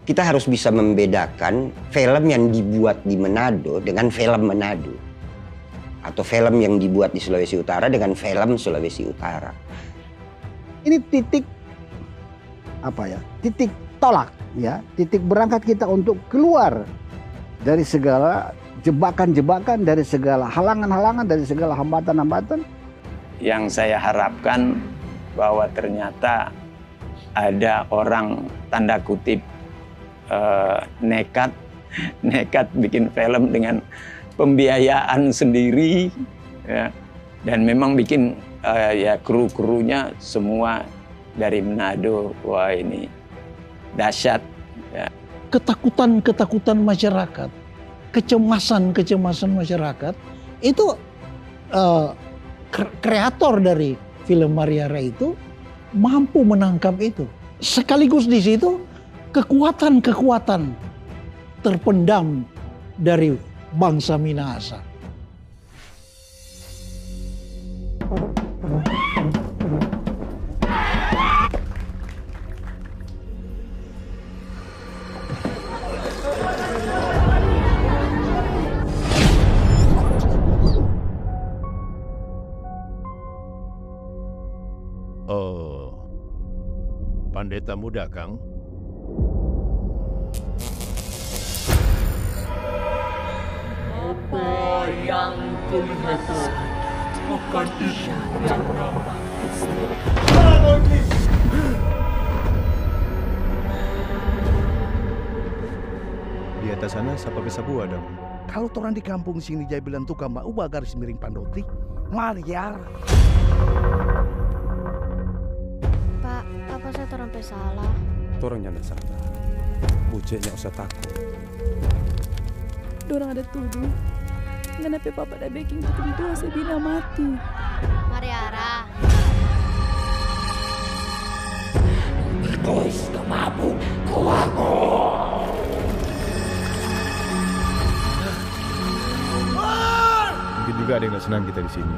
kita harus bisa membedakan film yang dibuat di Manado dengan film Manado. Atau film yang dibuat di Sulawesi Utara dengan film Sulawesi Utara. Ini titik titik tolak ya, titik berangkat kita untuk keluar dari segala jebakan-jebakan, dari segala halangan-halangan, dari segala hambatan-hambatan. Yang saya harapkan bahwa ternyata ada orang tanda kutip nekat bikin film dengan pembiayaan sendiri ya, dan memang bikin ya kru-krunya semua dari Manado. Wah, ini dahsyat ya. Ketakutan masyarakat, kecemasan masyarakat itu kreator dari film Maria Ray itu mampu menangkap itu. Sekaligus di situ kekuatan terpendam dari bangsa Minahasa. Oh, pendeta muda, Kang. Apa yang kulihat bukan isyarat yang ramah. Di atas sana siapa bisa buat dong? Kalau orang di kampung sini jadi bilang tukang mbak ubah garis miring pandoti, mari ya. Pak, apa saya sampai salah? Torangnya nggak salah. Buceknya usah takut. Dorang ada tuduh. Kenapa papa ada baking ketentu Sebina mati? Mariara. Berkois kemabuk kuaku. Mungkin juga ada yang nggak senang kita di sini.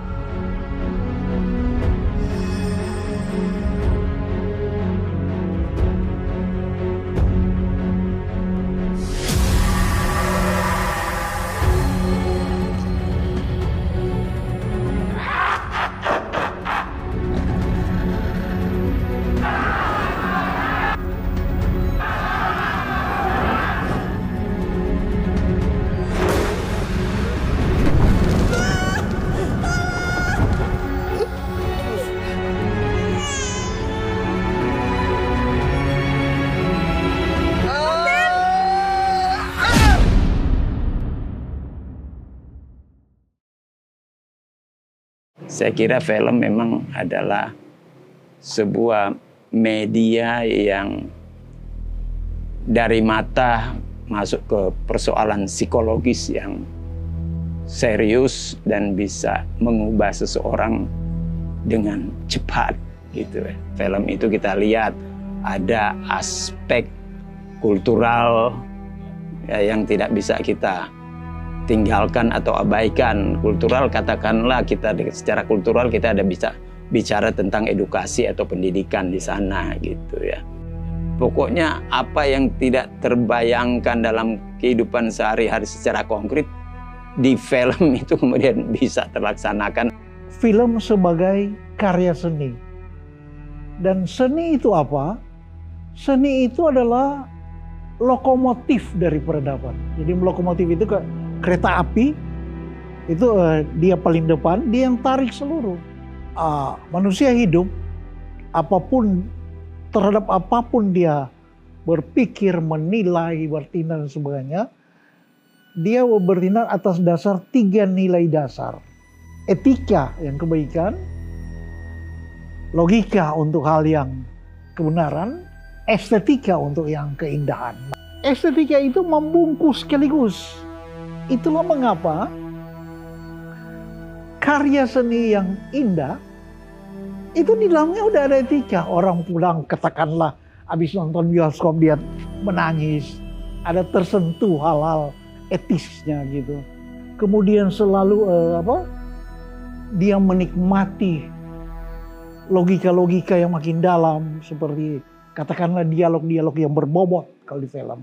Saya kira film memang adalah sebuah media yang dari mata masuk ke persoalan psikologis yang serius dan bisa mengubah seseorang dengan cepat gitu. Film itu kita lihat ada aspek kultural ya, yang tidak bisa kita tinggalkan atau abaikan. Kultural, katakanlah kita secara kultural kita ada bisa bicara tentang edukasi atau pendidikan di sana gitu ya. Pokoknya apa yang tidak terbayangkan dalam kehidupan sehari-hari secara konkret di film itu kemudian bisa terlaksanakan. Film sebagai karya seni. Dan seni itu apa? Seni itu adalah lokomotif dari peradaban. Jadi lokomotif itu kereta api, itu dia paling depan, dia yang tarik seluruh. Manusia hidup, apapun, terhadap apapun dia berpikir, menilai, bertindak dan sebagainya, dia bertindak atas dasar 3 nilai dasar. Etika yang kebaikan, logika untuk hal yang kebenaran, estetika untuk yang keindahan. Estetika itu membungkus sekaligus. Itulah mengapa karya seni yang indah itu di dalamnya udah ada etika. Orang pulang katakanlah habis nonton bioskop dia menangis, ada tersentuh hal-hal etisnya gitu. Kemudian selalu dia menikmati logika-logika yang makin dalam, seperti katakanlah dialog-dialog yang berbobot kalau di film.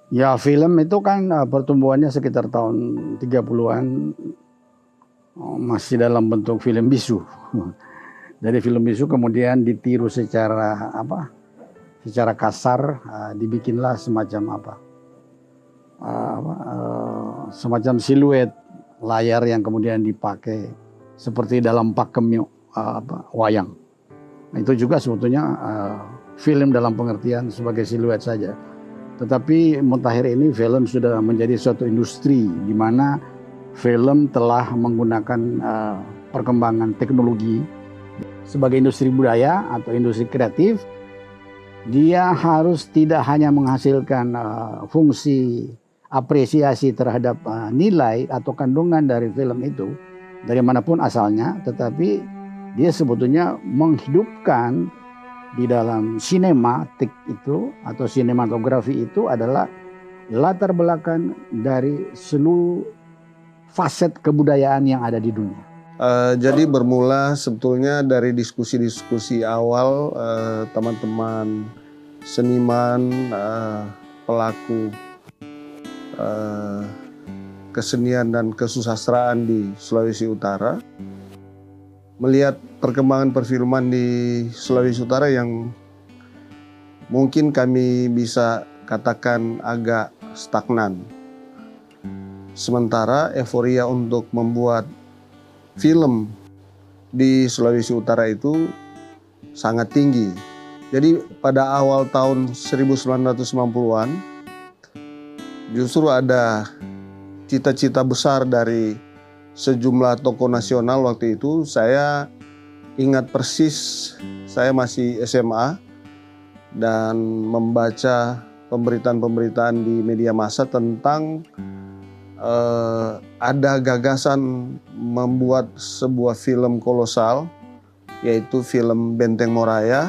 Ya film itu kan pertumbuhannya sekitar tahun 30-an masih dalam bentuk film bisu. Dari film bisu kemudian ditiru secara secara kasar, dibikinlah semacam semacam siluet layar yang kemudian dipakai seperti dalam pakem wayang. Nah, itu juga sebetulnya film dalam pengertian sebagai siluet saja. Tetapi mutakhir ini film sudah menjadi suatu industri di mana film telah menggunakan perkembangan teknologi sebagai industri budaya atau industri kreatif. Dia harus tidak hanya menghasilkan fungsi apresiasi terhadap nilai atau kandungan dari film itu dari manapun asalnya, tetapi dia sebetulnya menghidupkan di dalam sinematik itu atau sinematografi itu adalah latar belakang dari seluruh faset kebudayaan yang ada di dunia. Jadi bermula sebetulnya dari diskusi-diskusi awal teman-teman seniman, pelaku kesenian dan kesusastraan di Sulawesi Utara, melihat perkembangan perfilman di Sulawesi Utara yang mungkin kami bisa katakan agak stagnan. Sementara euforia untuk membuat film di Sulawesi Utara itu sangat tinggi. Jadi pada awal tahun 1990-an justru ada cita-cita besar dari sejumlah tokoh nasional waktu itu. Saya ingat persis, saya masih SMA dan membaca pemberitaan-pemberitaan di media massa tentang ada gagasan membuat sebuah film kolosal, yaitu film Benteng Moraya.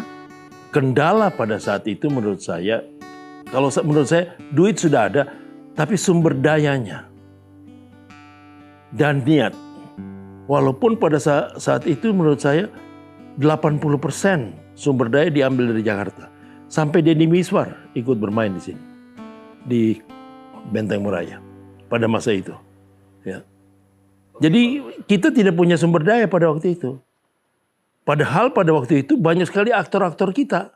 Kendala pada saat itu menurut saya, menurut saya duit sudah ada, tapi sumber dayanya dan niat. Walaupun pada saat itu menurut saya 80% sumber daya diambil dari Jakarta. Sampai Deddy Miswar ikut bermain di sini, di Benteng Moraya pada masa itu. Ya. Jadi kita tidak punya sumber daya pada waktu itu. Padahal pada waktu itu banyak sekali aktor-aktor kita.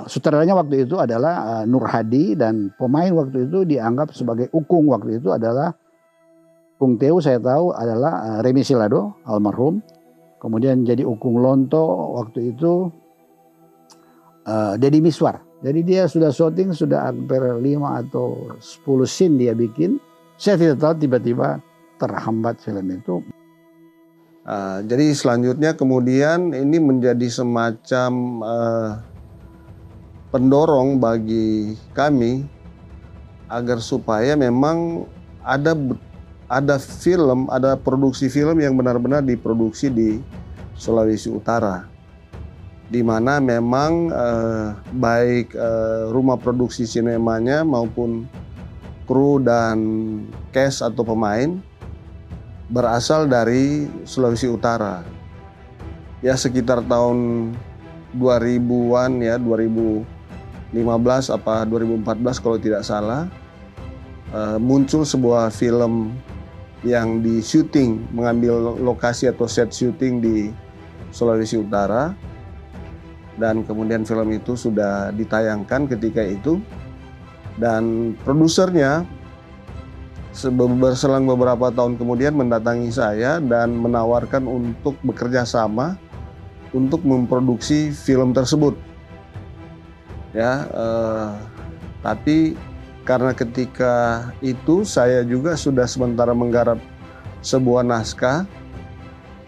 Sutradaranya waktu itu adalah Nur Hadi dan pemain waktu itu dianggap sebagai ukung waktu itu adalah Kung Teu, saya tahu adalah Remi Silado almarhum. Kemudian jadi ukung Lonto waktu itu Deddy Miswar. Jadi dia sudah syuting sudah hampir 5 atau 10 scene dia bikin. Saya tidak tahu tiba-tiba terhambat film itu. Jadi selanjutnya kemudian ini menjadi semacam pendorong bagi kami agar supaya memang ada film, ada produksi film yang benar-benar diproduksi di Sulawesi Utara, di mana memang baik rumah produksi sinemanya maupun kru dan cast atau pemain berasal dari Sulawesi Utara. Ya sekitar tahun 2000-an ya, 2015 apa 2014 kalau tidak salah, muncul sebuah film yang di syuting, mengambil lokasi atau set syuting di Sulawesi Utara. Dan kemudian film itu sudah ditayangkan ketika itu. Dan produsernya berselang beberapa tahun kemudian mendatangi saya dan menawarkan untuk bekerja sama untuk memproduksi film tersebut. Ya, tapi karena ketika itu saya juga sudah sementara menggarap sebuah naskah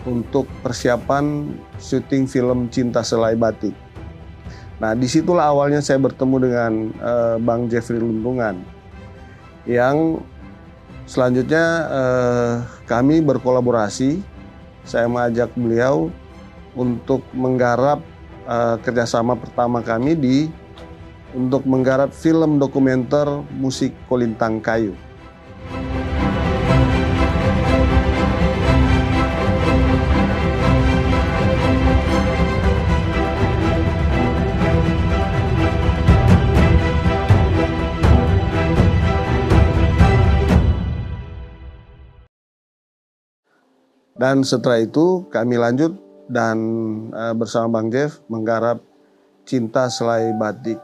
untuk persiapan syuting film Cinta Selai Batik. Nah, disitulah awalnya saya bertemu dengan Bang Jeffrey Luntungan, yang selanjutnya kami berkolaborasi. Saya mengajak beliau untuk menggarap kerjasama pertama kami untuk menggarap film dokumenter musik Kolintang Kayu. Dan setelah itu kami lanjut dan bersama Bang Jeff menggarap Cinta Selai Batik.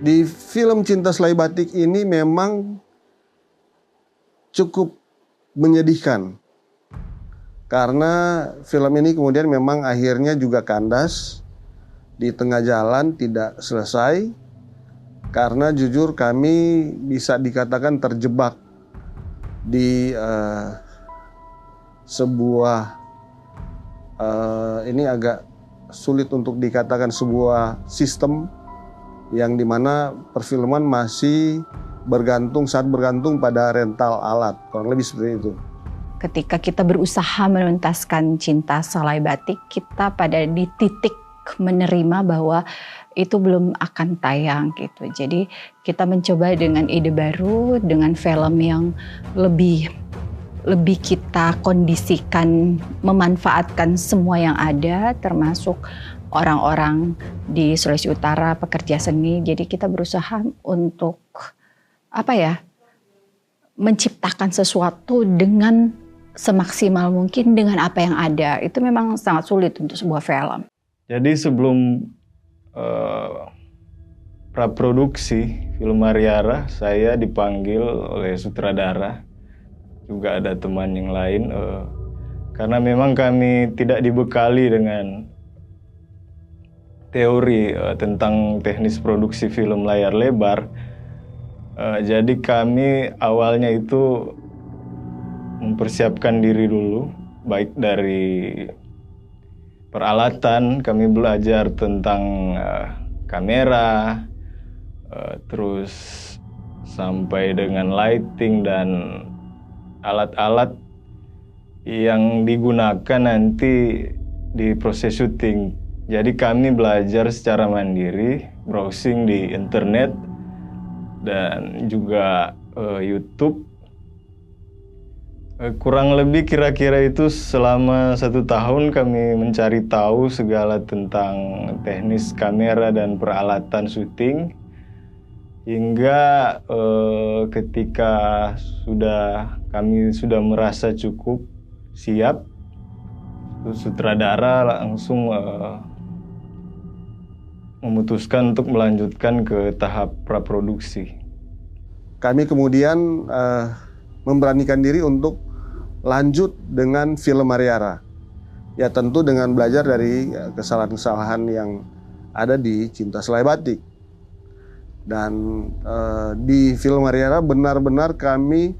Di film Cinta Selai Batik ini memang cukup menyedihkan. Karena film ini kemudian memang akhirnya juga kandas di tengah jalan, tidak selesai. Karena jujur kami bisa dikatakan terjebak di sebuah, ini agak sulit untuk dikatakan sebuah sistem yang dimana perfilman masih sangat bergantung pada rental alat, kurang lebih seperti itu. Ketika kita berusaha menuntaskan Cinta Selai Batik, kita di titik menerima bahwa itu belum akan tayang gitu. Jadi kita mencoba dengan ide baru, dengan film yang lebih kita kondisikan, memanfaatkan semua yang ada, termasuk orang-orang di Sulawesi Utara, pekerja seni. Jadi kita berusaha untuk menciptakan sesuatu dengan semaksimal mungkin dengan apa yang ada. Itu memang sangat sulit untuk sebuah film. Jadi sebelum praproduksi film Mariara, saya dipanggil oleh sutradara, juga ada teman yang lain, karena memang kami tidak dibekali dengan teori tentang teknis produksi film layar lebar. Jadi kami awalnya itu mempersiapkan diri dulu, baik dari peralatan, kami belajar tentang kamera, terus sampai dengan lighting dan alat-alat yang digunakan nanti di proses syuting. Jadi kami belajar secara mandiri, browsing di internet dan juga YouTube. Kurang lebih kira-kira itu selama 1 tahun kami mencari tahu segala tentang teknis kamera dan peralatan syuting. Hingga ketika kami sudah merasa cukup siap, sutradara langsung memutuskan untuk melanjutkan ke tahap praproduksi. Kami kemudian memberanikan diri untuk lanjut dengan film Mariara. Ya tentu dengan belajar dari kesalahan-kesalahan yang ada di Cinta Selai Batik. Dan di film Mariara benar-benar kami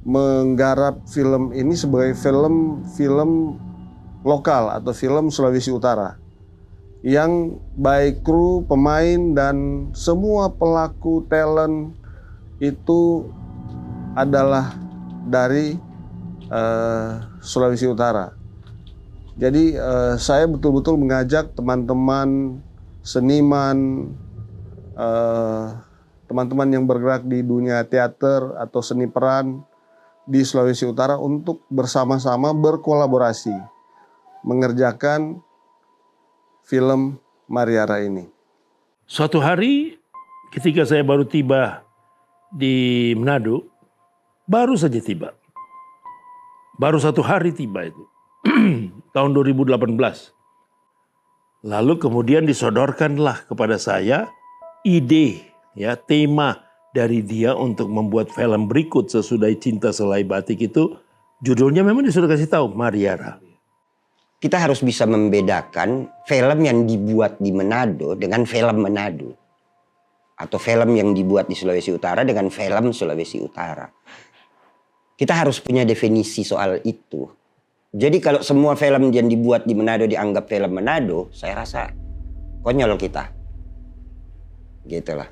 menggarap film ini sebagai film lokal atau film Sulawesi Utara. Yang baik kru, pemain, dan semua pelaku talent itu adalah dari Sulawesi Utara. Jadi saya betul-betul mengajak teman-teman seniman, teman-teman yang bergerak di dunia teater atau seni peran di Sulawesi Utara untuk bersama-sama berkolaborasi mengerjakan film Mariara ini. Suatu hari ketika saya baru tiba di Manado, baru saja tiba. Baru 1 hari tiba itu, tahun 2018. Lalu kemudian disodorkanlah kepada saya ide, ya, tema dari dia untuk membuat film berikut sesudah Cinta Selai Batik itu. Judulnya memang dia sudah kasih tahu, Mariara. Kita harus bisa membedakan film yang dibuat di Manado dengan film Manado. Atau film yang dibuat di Sulawesi Utara dengan film Sulawesi Utara. Kita harus punya definisi soal itu. Jadi kalau semua film yang dibuat di Manado dianggap film Manado, saya rasa konyol kita. Gitulah.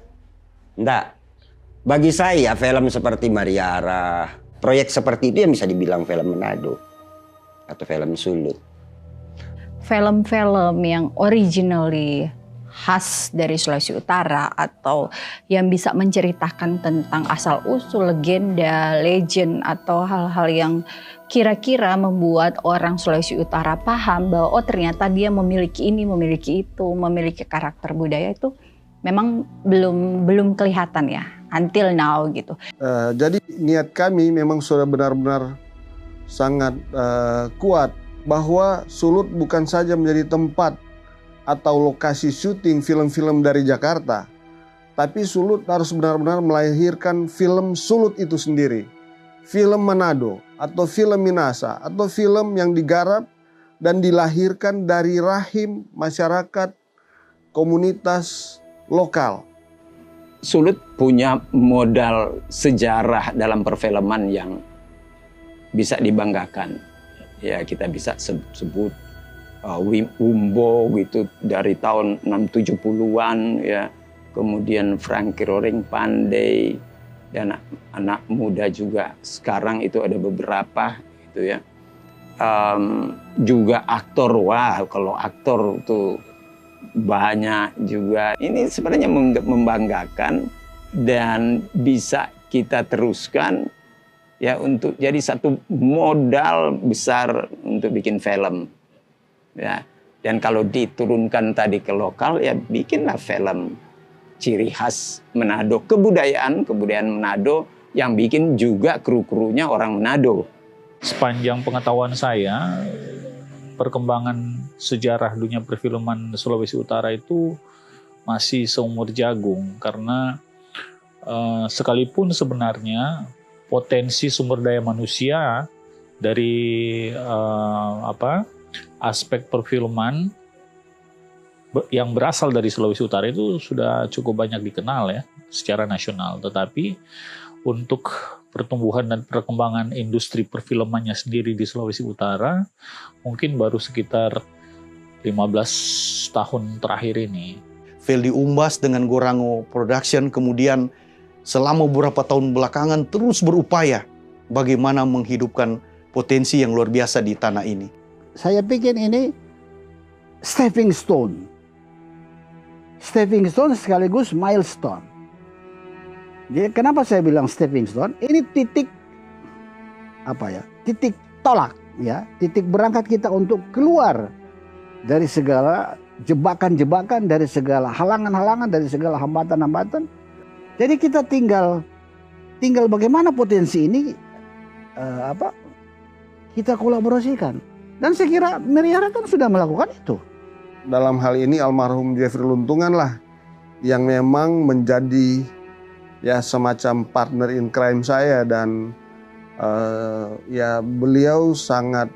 Enggak. Bagi saya film seperti Mariara, proyek seperti itu yang bisa dibilang film Manado. Atau film Sulut. Film-film yang originally khas dari Sulawesi Utara atau yang bisa menceritakan tentang asal-usul, legenda, legend atau hal-hal yang kira-kira membuat orang Sulawesi Utara paham bahwa oh ternyata dia memiliki ini, memiliki itu, memiliki karakter budaya itu memang belum kelihatan ya until now gitu. Jadi niat kami memang sudah benar-benar sangat kuat bahwa Sulut bukan saja menjadi tempat atau lokasi syuting film-film dari Jakarta, tapi Sulut harus benar-benar melahirkan film Sulut itu sendiri. Film Manado atau film Minasa atau film yang digarap dan dilahirkan dari rahim masyarakat komunitas lokal. Sulut punya modal sejarah dalam perfilman yang bisa dibanggakan. Ya kita bisa sebut Wimbo gitu dari tahun 670-an ya. Kemudian Frankie Roaring Pandey dan anak muda juga sekarang itu ada beberapa gitu ya. Juga aktor, wah kalau aktor itu banyak juga. Ini sebenarnya membanggakan dan bisa kita teruskan ya untuk jadi satu modal besar untuk bikin film. Ya, dan kalau diturunkan tadi ke lokal ya bikinlah film ciri khas Manado, kebudayaan Manado yang bikin juga kru-krunya orang Manado. Sepanjang pengetahuan saya, perkembangan sejarah dunia perfilman Sulawesi Utara itu masih seumur jagung karena sekalipun sebenarnya potensi sumber daya manusia dari aspek perfilman yang berasal dari Sulawesi Utara itu sudah cukup banyak dikenal ya secara nasional. Tetapi untuk pertumbuhan dan perkembangan industri perfilmannya sendiri di Sulawesi Utara mungkin baru sekitar 15 tahun terakhir ini. Veldy Umbas dengan Gorango Production kemudian selama beberapa tahun belakangan terus berupaya bagaimana menghidupkan potensi yang luar biasa di tanah ini. Saya pikir ini stepping stone sekaligus milestone. Jadi kenapa saya bilang stepping stone? Ini titik titik tolak ya, titik berangkat kita untuk keluar dari segala jebakan-jebakan, dari segala halangan-halangan, dari segala hambatan-hambatan. Jadi kita tinggal bagaimana potensi ini kita kolaborasikan. Dan saya kira Mariara kan sudah melakukan itu. Dalam hal ini almarhum Jeffrey Luntungan lah yang memang menjadi ya semacam partner in crime saya dan ya beliau sangat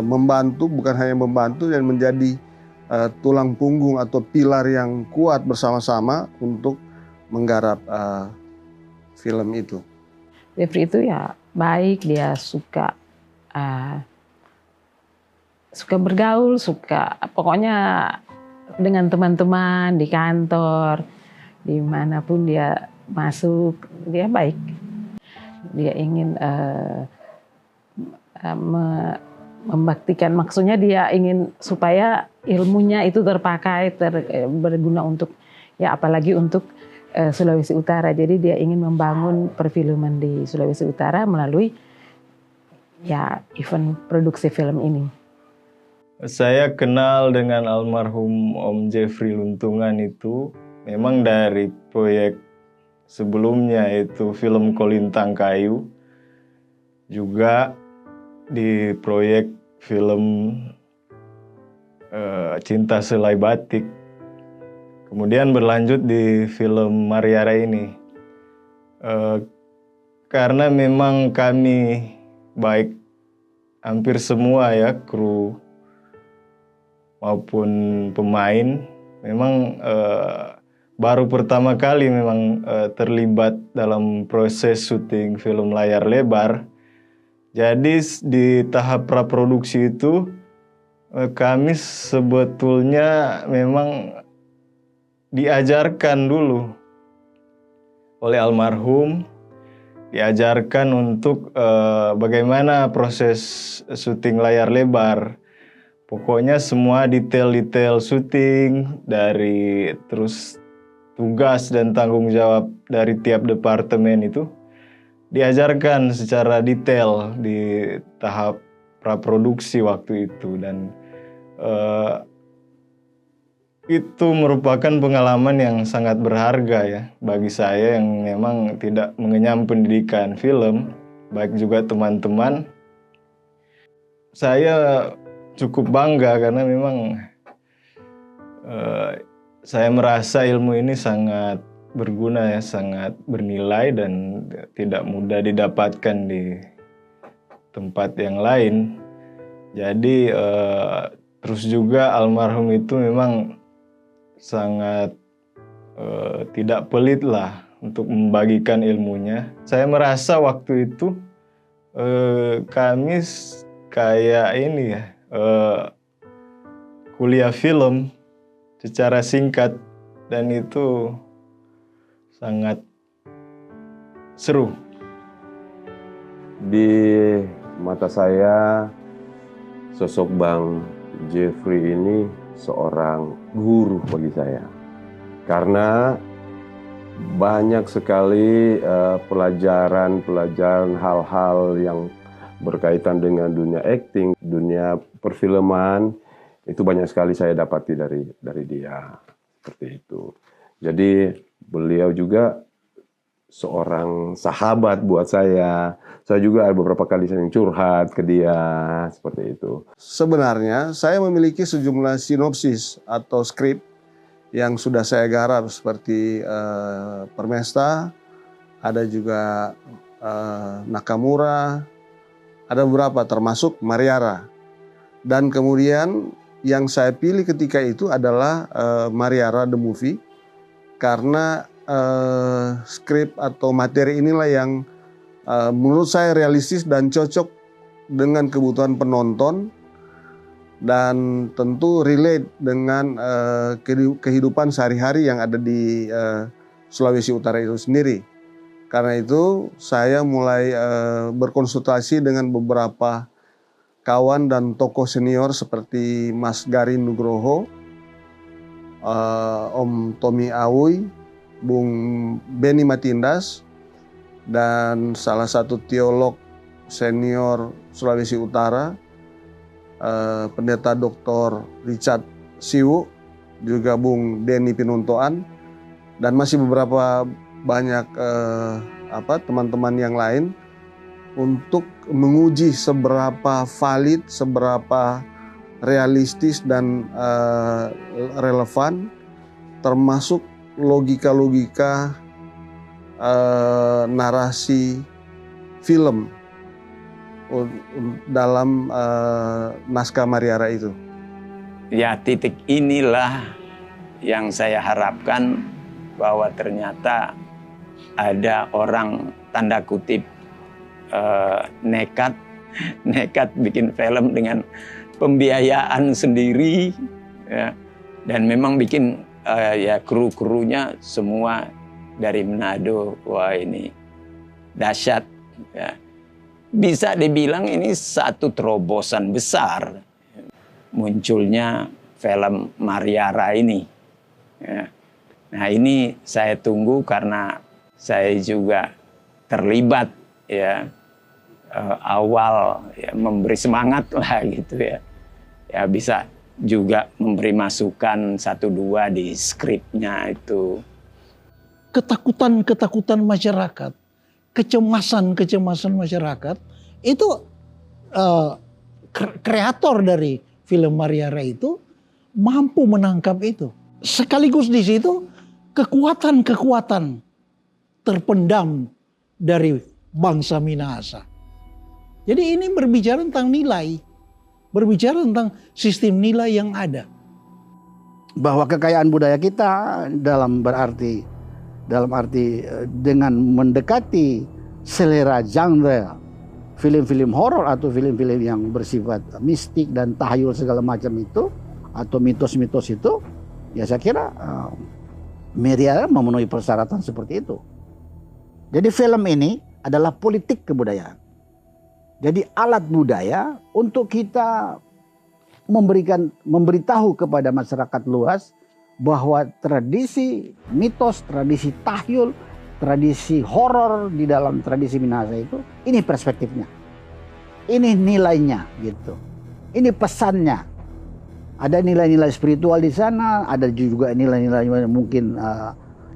membantu, bukan hanya membantu dan menjadi tulang punggung atau pilar yang kuat bersama-sama untuk menggarap film itu. Jeffrey itu ya baik, dia suka bergaul, pokoknya dengan teman-teman di kantor, dimanapun dia masuk, dia baik. Dia ingin membaktikan, maksudnya dia ingin supaya ilmunya itu terpakai, berguna untuk, ya apalagi untuk Sulawesi Utara. Jadi dia ingin membangun perfilman di Sulawesi Utara melalui ya event produksi film ini. Saya kenal dengan almarhum Om Jeffrey Luntungan itu memang dari proyek sebelumnya itu film Kolintang Kayu, juga di proyek film Cinta Selai Batik, kemudian berlanjut di film Mariara ini. Karena memang kami baik hampir semua ya kru maupun pemain memang baru pertama kali memang terlibat dalam proses syuting film layar lebar. Jadi di tahap praproduksi itu kami sebetulnya memang diajarkan dulu oleh almarhum, diajarkan untuk bagaimana proses syuting layar lebar. pokoknya semua detail-detail syuting, dari terus tugas dan tanggung jawab dari tiap departemen itu diajarkan secara detail di tahap praproduksi waktu itu. Dan itu merupakan pengalaman yang sangat berharga ya bagi saya yang memang tidak mengenyam pendidikan film, baik juga teman-teman. Saya cukup bangga karena memang saya merasa ilmu ini sangat berguna ya, sangat bernilai dan tidak mudah didapatkan di tempat yang lain. Jadi terus juga almarhum itu memang sangat tidak pelit lah untuk membagikan ilmunya. Saya merasa waktu itu kami kayak ini ya, kuliah film secara singkat, dan itu sangat seru. Di mata saya, sosok Bang Jeffrey ini seorang guru bagi saya. Karena banyak sekali pelajaran hal-hal yang berkaitan dengan dunia acting, dunia perfilman, itu banyak sekali saya dapati dari dia. Seperti itu. Jadi beliau juga seorang sahabat buat saya. Saya juga ada beberapa kali sering curhat ke dia, seperti itu. Sebenarnya saya memiliki sejumlah sinopsis atau skrip yang sudah saya garap seperti Permesta, ada juga Nakamura, ada beberapa termasuk Mariara. Dan kemudian yang saya pilih ketika itu adalah Mariara the Movie, karena skrip atau materi inilah yang menurut saya realistis dan cocok dengan kebutuhan penonton dan tentu relate dengan kehidupan sehari-hari yang ada di Sulawesi Utara itu sendiri. Karena itu saya mulai berkonsultasi dengan beberapa kawan dan tokoh senior seperti Mas Garin Nugroho, Om Tommy Awi, Bung Benny Matindas, dan salah satu teolog senior Sulawesi Utara, Pendeta Dr. Richard Siwu, juga Bung Denny Pinuntoan, dan masih beberapa banyak teman-teman yang lain untuk menguji seberapa valid, seberapa realistis dan relevan, termasuk logika-logika narasi film dalam naskah Mariara itu. Ya, titik inilah yang saya harapkan, bahwa ternyata ada orang tanda kutip nekat bikin film dengan pembiayaan sendiri ya, dan memang bikin ya kru-krunya semua dari Manado. Wah, ini dahsyat ya. Bisa dibilang ini satu terobosan besar munculnya film Mariara ini ya. Nah, ini saya tunggu karena saya juga terlibat ya, awal ya, memberi semangat lah gitu ya. Ya bisa juga memberi masukan 1-2 di skripnya itu. Ketakutan masyarakat, kecemasan masyarakat itu kreator dari film Mariara itu mampu menangkap itu. Sekaligus di situ kekuatan terpendam dari bangsa Minahasa. Jadi ini berbicara tentang nilai, berbicara tentang sistem nilai yang ada. Bahwa kekayaan budaya kita dalam arti dengan mendekati selera genre film-film horor atau film-film yang bersifat mistik dan tahayul segala macam itu, atau mitos-mitos itu, ya saya kira Mariara memenuhi persyaratan seperti itu. Jadi film ini adalah politik kebudayaan. Jadi alat budaya untuk kita memberitahu kepada masyarakat luas bahwa tradisi mitos, tradisi tahyul, tradisi horor di dalam tradisi Minahasa itu, ini perspektifnya, ini nilainya gitu, ini pesannya. Ada nilai-nilai spiritual di sana, ada juga nilai-nilai mungkin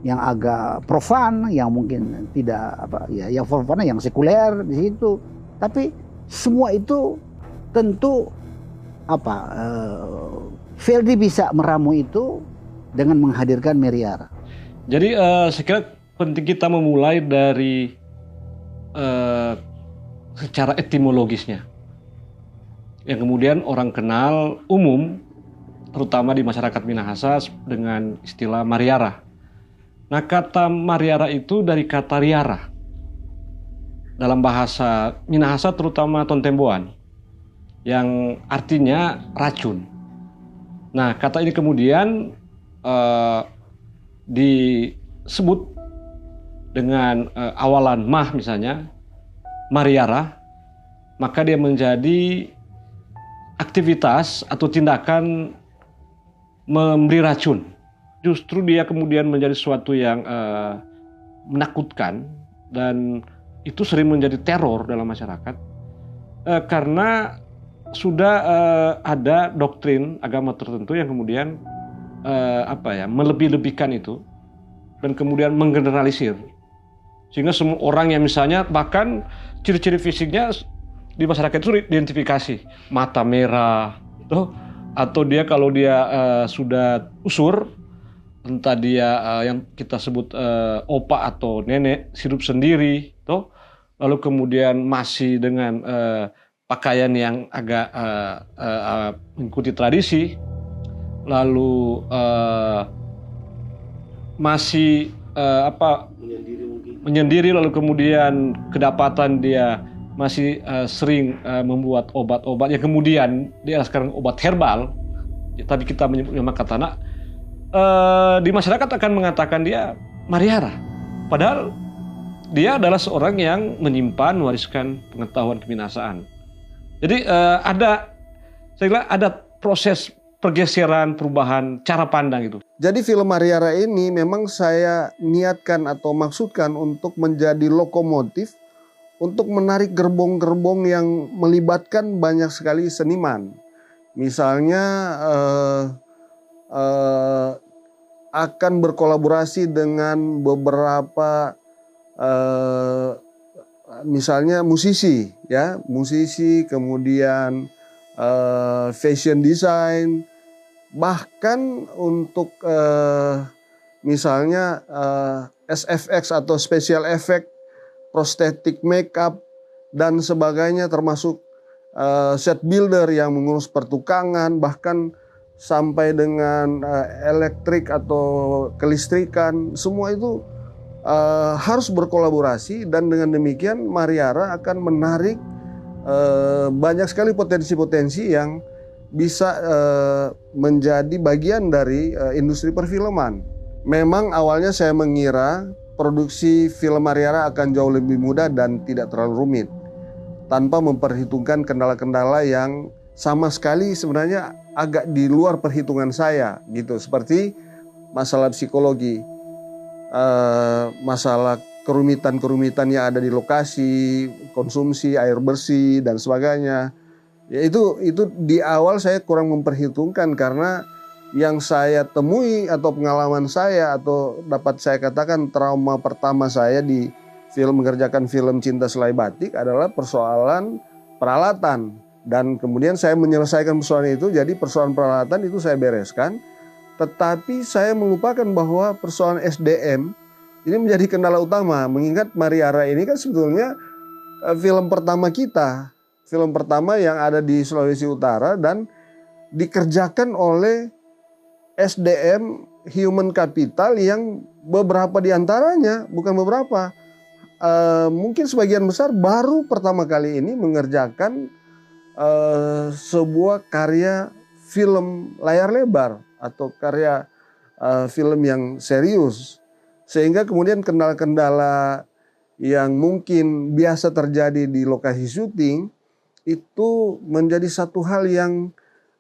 yang agak profan, yang mungkin tidak yang profan, yang sekuler di situ. Tapi semua itu tentu Veldy bisa meramu itu dengan menghadirkan Mariara. Jadi saya kira penting kita memulai dari secara etimologisnya, yang kemudian orang kenal umum, terutama di masyarakat Minahasa dengan istilah Mariara. Nah, kata Mariara itu dari kata riara dalam bahasa Minahasa, terutama Tontemboan, yang artinya racun. Nah, kata ini kemudian disebut dengan awalan mah misalnya, Mariara, maka dia menjadi aktivitas atau tindakan memberi racun. Justru dia kemudian menjadi sesuatu yang menakutkan, dan itu sering menjadi teror dalam masyarakat karena sudah ada doktrin agama tertentu yang kemudian melebih-lebihkan itu dan kemudian menggeneralisir, sehingga semua orang yang misalnya bahkan ciri-ciri fisiknya di masyarakat itu identifikasi, mata merah, atau dia kalau dia sudah usur, entah dia yang kita sebut opa atau nenek, hidup sendiri, lalu kemudian masih dengan pakaian yang agak mengikuti tradisi, lalu masih menyendiri, lalu kemudian kedapatan dia masih sering membuat obat-obat yang kemudian dia sekarang obat herbal, tapi kita menyebutnya katana. Di masyarakat akan mengatakan dia Mariara, padahal dia adalah seorang yang menyimpan, mewariskan pengetahuan keminahasaan. Jadi saya kira ada proses pergeseran, perubahan cara pandang itu. Jadi film Mariara ini memang saya niatkan atau maksudkan untuk menjadi lokomotif untuk menarik gerbong-gerbong yang melibatkan banyak sekali seniman. Misalnya akan berkolaborasi dengan beberapa misalnya musisi, kemudian fashion design, bahkan untuk misalnya SFX atau special effect, prosthetic makeup dan sebagainya, termasuk set builder yang mengurus pertukangan, bahkan sampai dengan elektrik atau kelistrikan, semua itu harus berkolaborasi, dan dengan demikian Mariara akan menarik banyak sekali potensi-potensi yang bisa menjadi bagian dari industri perfilman. Memang awalnya saya mengira produksi film Mariara akan jauh lebih mudah dan tidak terlalu rumit, tanpa memperhitungkan kendala-kendala yang sama sekali sebenarnya agak di luar perhitungan saya, gitu. Seperti masalah psikologi, masalah kerumitan-kerumitan yang ada di lokasi, konsumsi air bersih dan sebagainya. Ya itu di awal saya kurang memperhitungkan, karena yang saya temui atau pengalaman saya atau dapat saya katakan trauma pertama saya di mengerjakan film Cinta Selai Batik adalah persoalan peralatan, dan kemudian saya menyelesaikan persoalan itu. Jadi persoalan peralatan itu saya bereskan, tetapi saya melupakan bahwa persoalan SDM ini menjadi kendala utama, mengingat Mariara ini kan sebetulnya film pertama kita, film pertama yang ada di Sulawesi Utara dan dikerjakan oleh SDM human capital yang beberapa diantaranya, bukan beberapa, mungkin sebagian besar baru pertama kali ini mengerjakan sebuah karya film layar lebar atau karya film yang serius, sehingga kemudian kendala-kendala yang mungkin biasa terjadi di lokasi syuting itu menjadi satu hal yang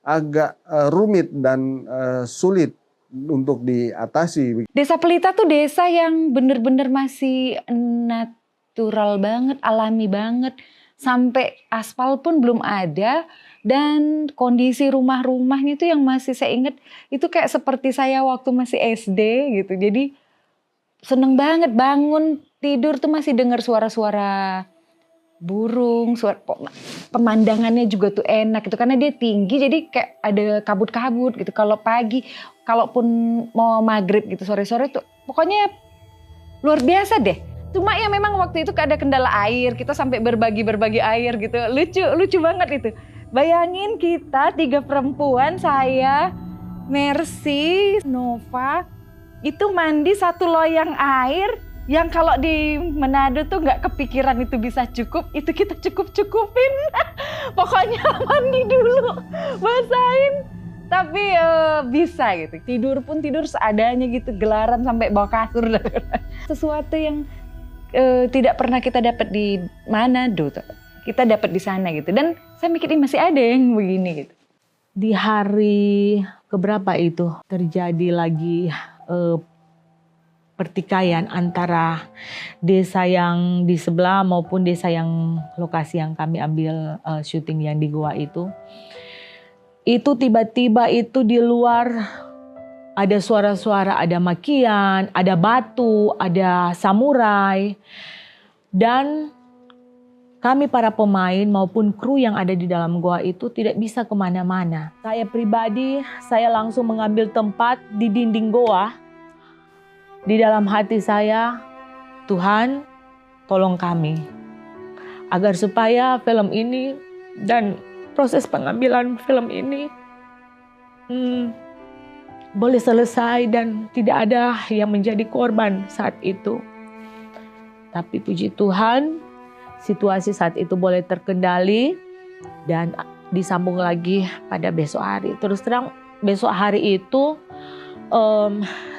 agak rumit dan sulit untuk diatasi. Desa Pelita tuh desa yang bener-bener masih natural banget, alami banget. Sampai aspal pun belum ada, dan kondisi rumah-rumahnya itu yang masih saya ingat itu kayak seperti saya waktu masih SD gitu. Jadi seneng banget bangun tidur tuh masih dengar suara-suara burung, suara pemandangannya juga tuh enak gitu karena dia tinggi, jadi kayak ada kabut-kabut gitu. Kalau pagi, kalaupun mau maghrib gitu sore-sore tuh pokoknya luar biasa deh. Cuma ya memang waktu itu ada kendala air, kita sampai berbagi air gitu. Lucu banget itu. Bayangin kita 3 perempuan, saya, Mercy, Nova, itu mandi 1 loyang air yang kalau di Manado tuh nggak kepikiran itu bisa cukup, itu kita cukup-cupin. Pokoknya mandi dulu, basahin. Tapi bisa gitu. Tidur pun tidur seadanya gitu, gelaran sampai bawa kasur. Sesuatu yang tidak pernah kita dapat di Manado, kita dapat di sana gitu. Dan saya mikir ini masih ada yang begini gitu. Di hari keberapa itu terjadi lagi pertikaian antara desa yang di sebelah maupun desa yang lokasi yang kami ambil syuting yang di Goa itu. Itu tiba-tiba itu di luar ada suara-suara, ada makian, ada batu, ada samurai. Dan kami para pemain maupun kru yang ada di dalam goa itu tidak bisa kemana-mana. Saya pribadi, saya langsung mengambil tempat di dinding goa. Di dalam hati saya, Tuhan tolong kami. Agar supaya film ini dan proses pengambilan film ini boleh selesai dan tidak ada yang menjadi korban saat itu. Tapi puji Tuhan, situasi saat itu boleh terkendali dan disambung lagi pada besok hari. Terus terang besok hari itu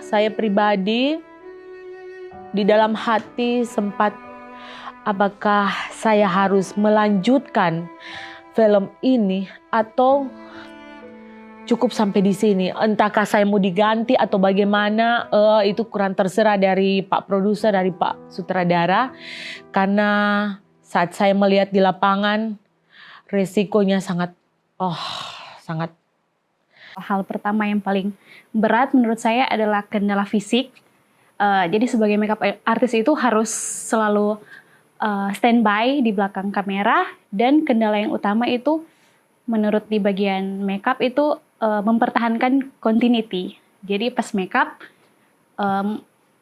saya pribadi di dalam hati sempat apakah saya harus melanjutkan film ini atau cukup sampai di sini. Entahkah saya mau diganti atau bagaimana, itu kurang terserah dari Pak Produser, dari Pak Sutradara. Karena saat saya melihat di lapangan, resikonya sangat. Hal pertama yang paling berat menurut saya adalah kendala fisik. Jadi sebagai makeup artist itu harus selalu standby di belakang kamera. Dan kendala yang utama itu menurut di bagian makeup itu mempertahankan continuity. Jadi pas makeup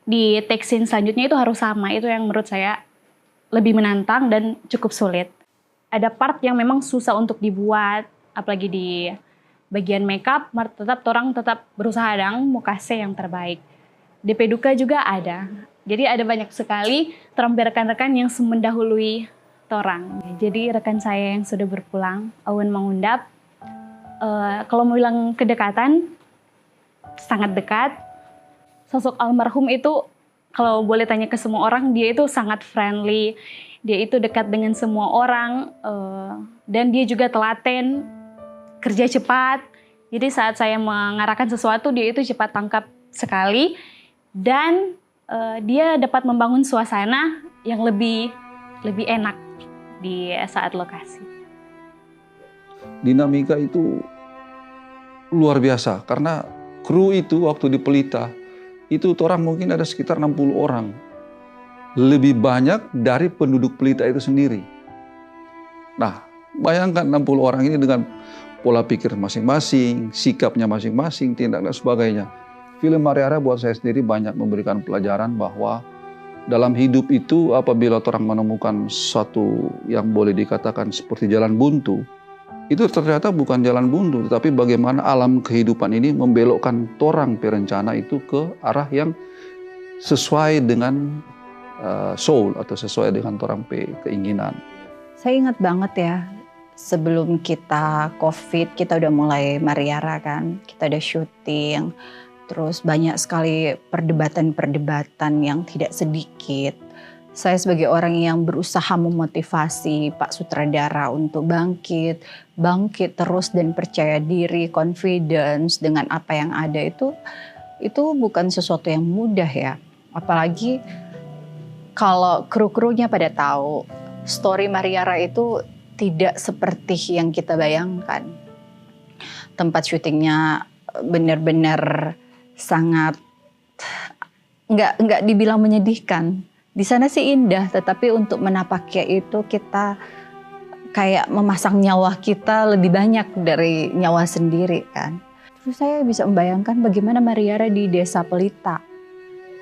di take scene selanjutnya itu harus sama. Itu yang menurut saya lebih menantang dan cukup sulit. Ada part yang memang susah untuk dibuat, apalagi di bagian makeup, orang tetap berusaha mau kasih yang terbaik. DP Duka juga ada. Jadi ada banyak sekali rekan-rekan yang mendahului torang. Jadi rekan saya yang sudah berpulang, Awan Mangundap, kalau mau bilang kedekatan, sangat dekat. Sosok almarhum itu, kalau boleh tanya ke semua orang, dia itu sangat friendly. Dia itu dekat dengan semua orang, dan dia juga telaten, kerja cepat. Jadi saat saya mengarahkan sesuatu, dia itu cepat tangkap sekali. Dan dia dapat membangun suasana yang lebih enak di saat lokasi. Dinamika itu luar biasa karena kru itu waktu di Pelita itu orang mungkin ada sekitar 60 orang. Lebih banyak dari penduduk Pelita itu sendiri. Nah, bayangkan 60 orang ini dengan pola pikir masing-masing, sikapnya masing-masing, tindak dan sebagainya. Film Mariara buat saya sendiri banyak memberikan pelajaran bahwa dalam hidup itu apabila orang menemukan sesuatu yang boleh dikatakan seperti jalan buntu, itu ternyata bukan jalan buntu, tetapi bagaimana alam kehidupan ini membelokkan torang perencana itu ke arah yang sesuai dengan soul atau sesuai dengan torang keinginan. Saya ingat banget ya, sebelum kita COVID, kita udah mulai Mariara kan, kita udah syuting, terus banyak sekali perdebatan-perdebatan yang tidak sedikit Saya sebagai orang yang berusaha memotivasi Pak Sutradara untuk bangkit terus dan percaya diri, confidence dengan apa yang ada itu bukan sesuatu yang mudah ya. Apalagi kalau kru-krunya pada tahu story Mariara itu tidak seperti yang kita bayangkan. Tempat syutingnya benar-benar sangat nggak dibilang menyedihkan. Di sana sih indah, tetapi untuk menapaknya itu kita kayak memasang nyawa kita lebih banyak dari nyawa sendiri kan. Terus saya bisa membayangkan bagaimana Mariara di Desa Pelita.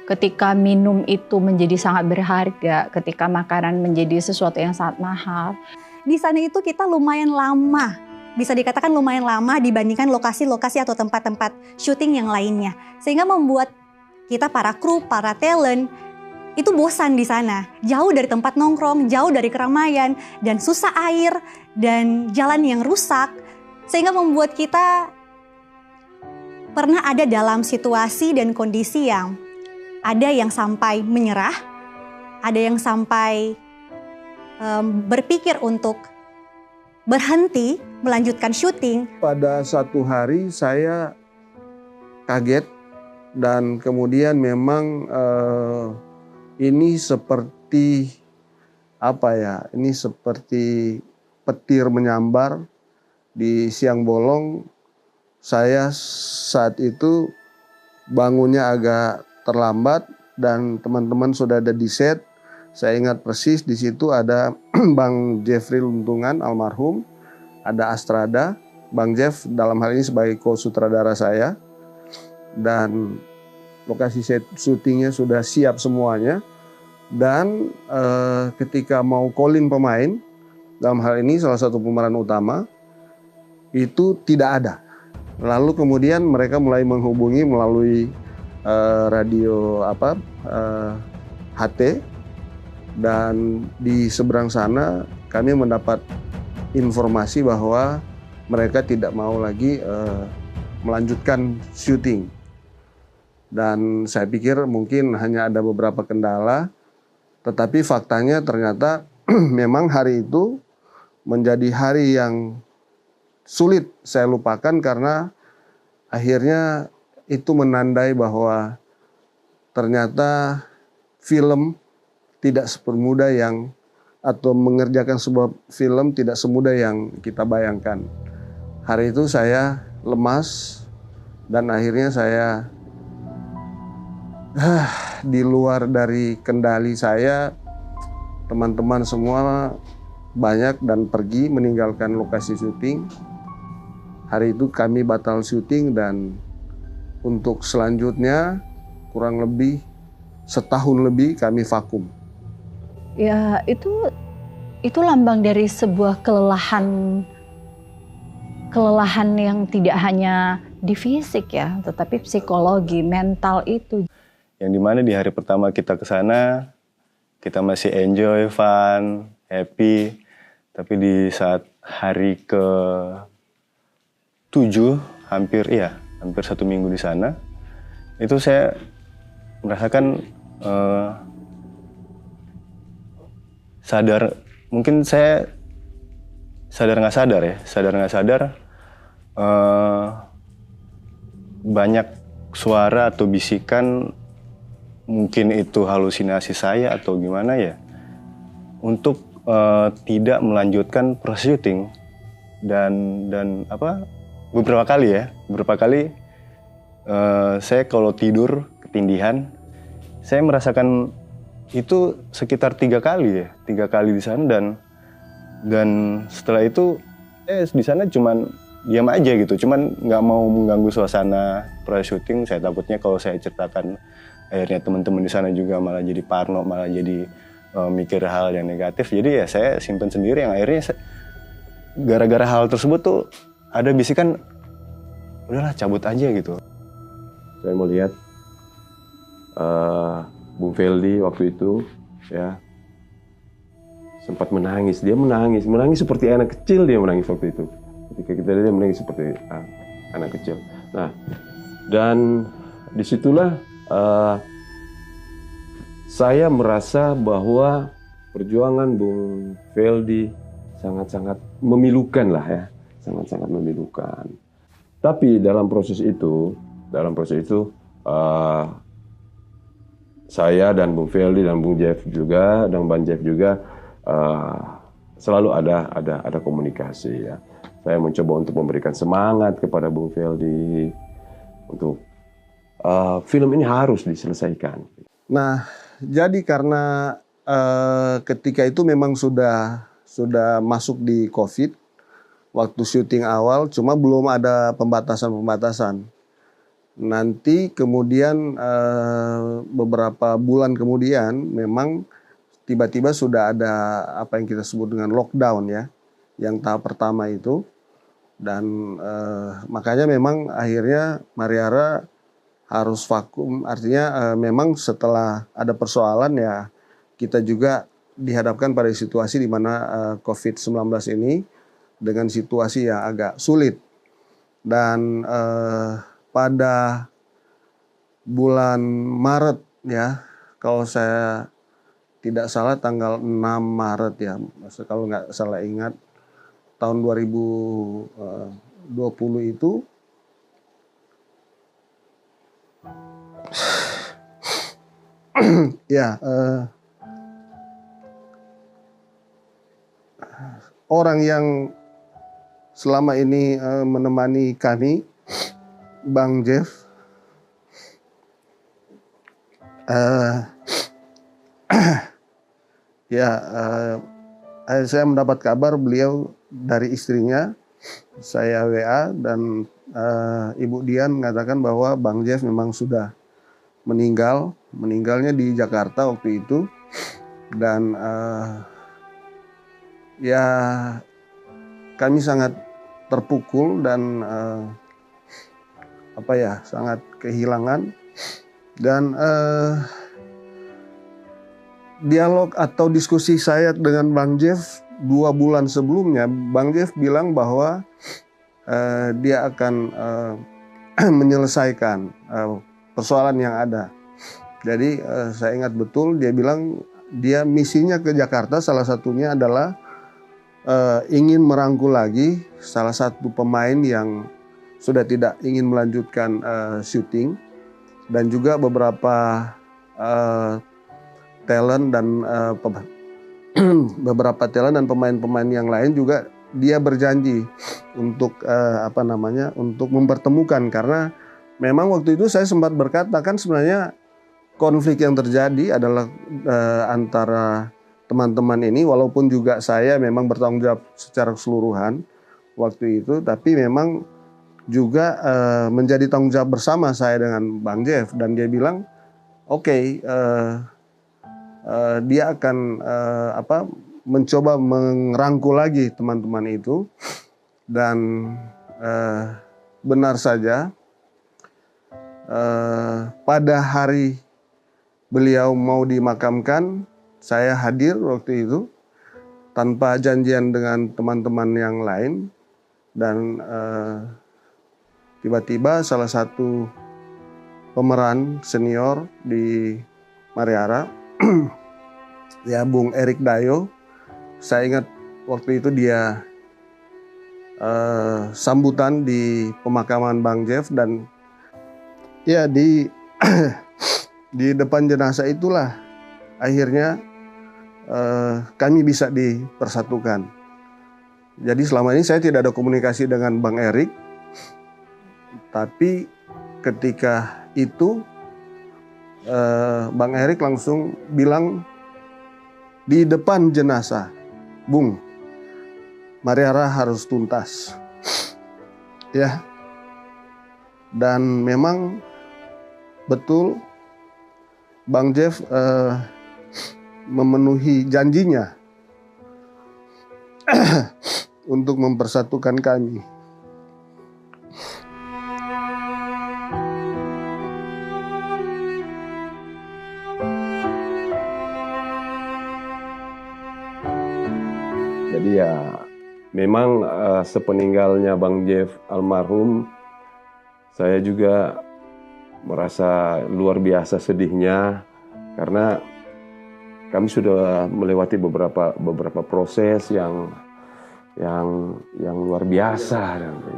Ketika minum itu menjadi sangat berharga, ketika makanan menjadi sesuatu yang sangat mahal. Di sana itu kita lumayan lama, bisa dikatakan lumayan lama dibandingkan lokasi-lokasi atau tempat-tempat syuting yang lainnya. Sehingga membuat kita para kru, para talent, itu bosan di sana, jauh dari tempat nongkrong, jauh dari keramaian, dan susah air, dan jalan yang rusak, sehingga membuat kita pernah ada dalam situasi dan kondisi yang ada yang sampai menyerah, ada yang sampai berpikir untuk berhenti melanjutkan syuting. Pada satu hari saya kaget dan kemudian memang ini seperti apa ya? Ini seperti petir menyambar di siang bolong. Saya saat itu bangunnya agak terlambat dan teman-teman sudah ada di set. Saya ingat persis di situ ada Bang Jeffrey Luntungan almarhum, ada Astrada, Bang Jeff dalam hal ini sebagai co-sutradara saya, dan lokasi set syutingnya sudah siap semuanya. Dan ketika mau call-in pemain, dalam hal ini salah satu pemeran utama, itu tidak ada. Lalu kemudian mereka mulai menghubungi melalui radio HT, dan di seberang sana kami mendapat informasi bahwa mereka tidak mau lagi melanjutkan syuting. Dan saya pikir mungkin hanya ada beberapa kendala, tetapi faktanya ternyata memang hari itu menjadi hari yang sulit saya lupakan karena akhirnya itu menandai bahwa ternyata film tidak sepermudah yang, atau mengerjakan sebuah film tidak semudah yang kita bayangkan. Hari itu saya lemas dan akhirnya saya di luar dari kendali saya, teman-teman semua banyak dan pergi meninggalkan lokasi syuting. Hari itu kami batal syuting dan untuk selanjutnya kurang lebih setahun lebih kami vakum. Ya itu lambang dari sebuah kelelahan yang tidak hanya di fisik ya, tetapi psikologi, mental itu. Yang dimana di hari pertama kita ke sana, kita masih enjoy, fun, happy. Tapi di saat hari ke-7, hampir 1 minggu di sana, itu saya merasakan sadar, mungkin saya sadar nggak sadar, banyak suara atau bisikan, mungkin itu halusinasi saya atau gimana ya, untuk tidak melanjutkan proses syuting. Dan beberapa kali saya kalau tidur ketindihan, saya merasakan itu sekitar 3 kali di sana, dan setelah itu di sana cuman diam aja gitu, cuman nggak mau mengganggu suasana proses syuting. Saya takutnya kalau saya ceritakan akhirnya teman-teman di sana juga malah jadi parno, malah jadi mikir hal yang negatif. Jadi ya saya simpen sendiri, yang akhirnya gara-gara hal tersebut tuh ada bisikan, udahlah cabut aja gitu. Saya melihat Bung Feldi waktu itu ya sempat menangis. Dia menangis seperti anak kecil, dia menangis waktu itu. Ketika kita lihat dia menangis seperti anak kecil. Nah, dan disitulah saya merasa bahwa perjuangan Bung Veldy sangat-sangat memilukan lah ya, sangat-sangat memilukan. Tapi dalam proses itu saya dan Bung Veldy dan Bung Jeff juga dan Bang Jeff juga selalu ada komunikasi ya. Saya mencoba untuk memberikan semangat kepada Bung Veldy untuk film ini harus diselesaikan. Nah, jadi karena ketika itu memang sudah masuk di COVID waktu syuting awal, cuma belum ada pembatasan. Nanti kemudian beberapa bulan kemudian memang tiba-tiba sudah ada apa yang kita sebut dengan lockdown ya, yang tahap pertama itu. Dan makanya memang akhirnya Mariara harus vakum, artinya memang setelah ada persoalan ya kita juga dihadapkan pada situasi di mana COVID-19 ini dengan situasi yang agak sulit. Dan pada bulan Maret ya, kalau saya tidak salah tanggal 6 Maret ya, kalau nggak salah ingat, tahun 2020 itu ya orang yang selama ini menemani kami, Bang Jeff, saya mendapat kabar beliau dari istrinya, saya WA dan Ibu Dian mengatakan bahwa Bang Jeff memang sudah meninggalnya di Jakarta waktu itu. Dan ya kami sangat terpukul dan sangat kehilangan. Dan dialog atau diskusi saya dengan Bang Jeff 2 bulan sebelumnya, Bang Jeff bilang bahwa dia akan menyelesaikan persoalan yang ada. Jadi saya ingat betul dia bilang dia misinya ke Jakarta salah satunya adalah ingin merangkul lagi salah satu pemain yang sudah tidak ingin melanjutkan syuting, dan juga beberapa talent dan pemain-pemain yang lain juga dia berjanji untuk untuk mempertemukan. Karena memang waktu itu saya sempat berkata kan sebenarnya konflik yang terjadi adalah antara teman-teman ini, walaupun juga saya memang bertanggung jawab secara keseluruhan waktu itu, tapi memang juga menjadi tanggung jawab bersama saya dengan Bang Jeff. Dan dia bilang oke, dia akan mencoba merangkul lagi teman-teman itu. Dan benar saja pada hari beliau mau dimakamkan, saya hadir waktu itu tanpa janjian dengan teman-teman yang lain. Dan tiba-tiba salah satu pemeran senior di Mariara ya, Bung Erik Dayo, saya ingat waktu itu dia sambutan di pemakaman Bang Jeff. Dan ya di depan jenazah itulah akhirnya kami bisa dipersatukan. Jadi selama ini saya tidak ada komunikasi dengan Bang Erik, tapi ketika itu Bang Erik langsung bilang di depan jenazah, Bung, Mariara harus tuntas. Ya. Dan memang betul Bang Jeff memenuhi janjinya untuk mempersatukan kami. Jadi ya memang sepeninggalnya Bang Jeff almarhum, saya juga merasa luar biasa sedihnya, karena kami sudah melewati beberapa proses yang luar biasa,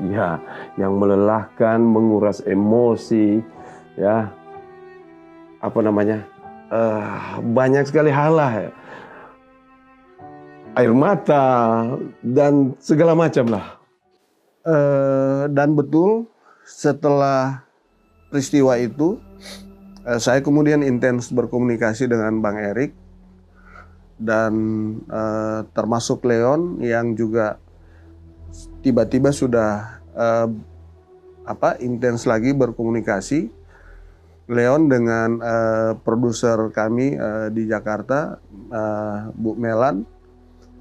ya, yang melelahkan, menguras emosi, ya, apa namanya, banyak sekali hal lah, ya. Air mata dan segala macam lah. Dan betul setelah peristiwa itu, saya kemudian intens berkomunikasi dengan Bang Erik dan termasuk Leon yang juga tiba-tiba sudah intens lagi berkomunikasi. Leon dengan produser kami di Jakarta, Bu Melan,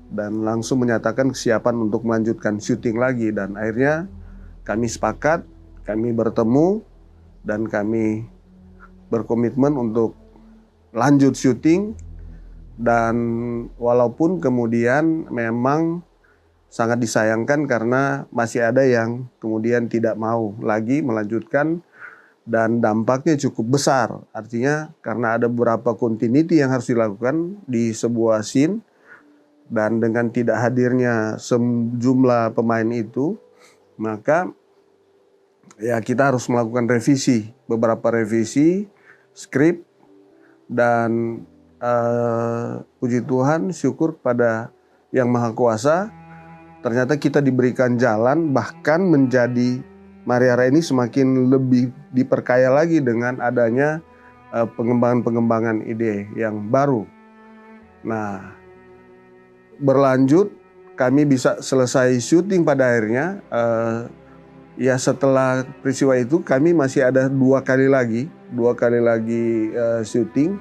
dan langsung menyatakan kesiapan untuk melanjutkan syuting lagi, dan akhirnya kami sepakat, kami bertemu dan kami berkomitmen untuk lanjut syuting. Dan walaupun kemudian memang sangat disayangkan karena masih ada yang kemudian tidak mau lagi melanjutkan dan dampaknya cukup besar. Artinya karena ada beberapa continuity yang harus dilakukan di sebuah scene, dan dengan tidak hadirnya sejumlah pemain itu, maka ya kita harus melakukan revisi, beberapa revisi skrip, dan puji Tuhan, syukur pada Yang Maha Kuasa, ternyata kita diberikan jalan, bahkan menjadi Mariara ini semakin lebih diperkaya lagi dengan adanya pengembangan-pengembangan ide yang baru. Nah, berlanjut, kami bisa selesai syuting pada akhirnya. Ya setelah peristiwa itu kami masih ada dua kali lagi syuting,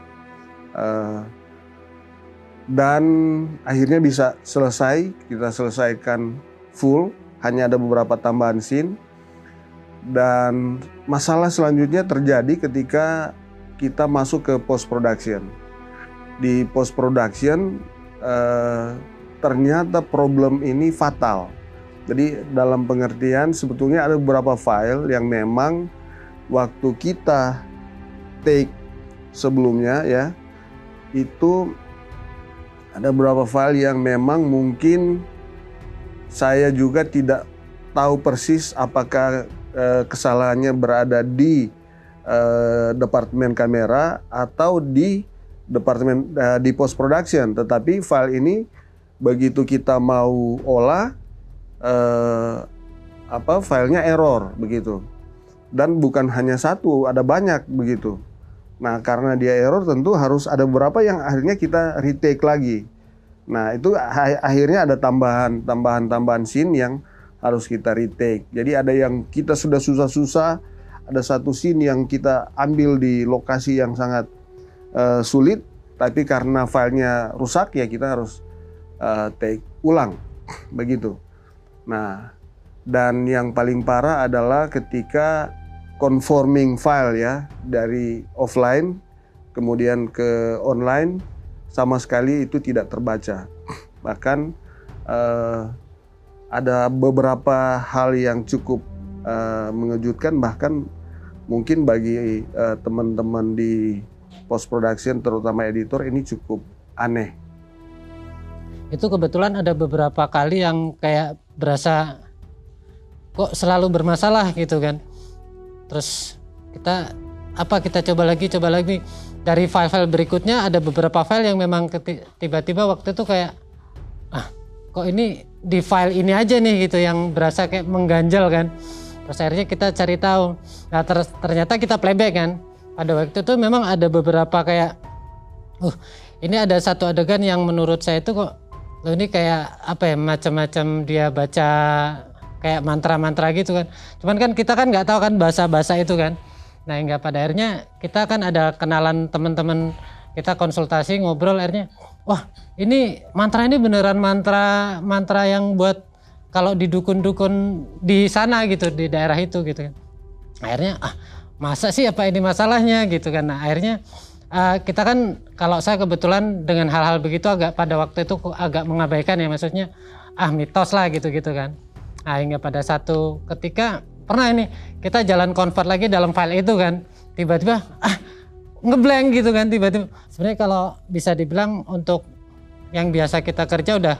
dan akhirnya bisa selesai. Kita selesaikan full, hanya ada beberapa tambahan scene. Dan masalah selanjutnya terjadi ketika kita masuk ke post production. Di post production ternyata problem ini fatal. Jadi dalam pengertian sebetulnya ada beberapa file yang memang waktu kita take sebelumnya, ya, itu ada beberapa file yang memang mungkin saya juga tidak tahu persis apakah kesalahannya berada di departemen kamera atau di departemen di post production. Tetapi file ini begitu kita mau olah, filenya error begitu. Dan bukan hanya satu, ada banyak begitu. Nah, karena dia error tentu harus ada beberapa yang akhirnya kita retake lagi. Nah, itu akhirnya ada tambahan scene yang harus kita retake. Jadi ada yang kita sudah susah-susah, ada satu scene yang kita ambil di lokasi yang sangat sulit, tapi karena filenya rusak ya kita harus take ulang begitu. Nah, dan yang paling parah adalah ketika conforming file, ya, dari offline kemudian ke online sama sekali itu tidak terbaca. Bahkan ada beberapa hal yang cukup mengejutkan, bahkan mungkin bagi teman-teman di post production terutama editor ini cukup aneh. Itu kebetulan ada beberapa kali yang kayak berasa kok selalu bermasalah gitu kan. Terus kita coba lagi dari file-file berikutnya ada beberapa file yang memang tiba-tiba waktu itu kayak kok ini di file ini aja nih gitu yang berasa kayak mengganjal kan. Terus akhirnya kita cari tahu. Nah ternyata kita playback kan. Pada waktu itu memang ada beberapa kayak ini ada satu adegan yang menurut saya itu kok ini kayak apa ya, macam-macam dia baca kayak mantra-mantra gitu kan. Cuman kan kita kan nggak tahu kan bahasa-bahasa itu kan. Nah hingga pada akhirnya kita kan ada kenalan teman-teman, kita konsultasi ngobrol, akhirnya wah ini mantra ini beneran mantra yang buat kalau di dukun-dukun di sana gitu, di daerah itu gitu kan. Akhirnya masa sih apa ini masalahnya gitu kan. Nah akhirnya kita kan kalau saya kebetulan dengan hal-hal begitu pada waktu itu agak mengabaikan ya, maksudnya mitos lah gitu-gitu kan. Nah hingga pada satu ketika pernah ini kita jalan convert lagi dalam file itu kan, tiba-tiba ngeblank gitu kan tiba-tiba. Sebenarnya kalau bisa dibilang untuk yang biasa kita kerja udah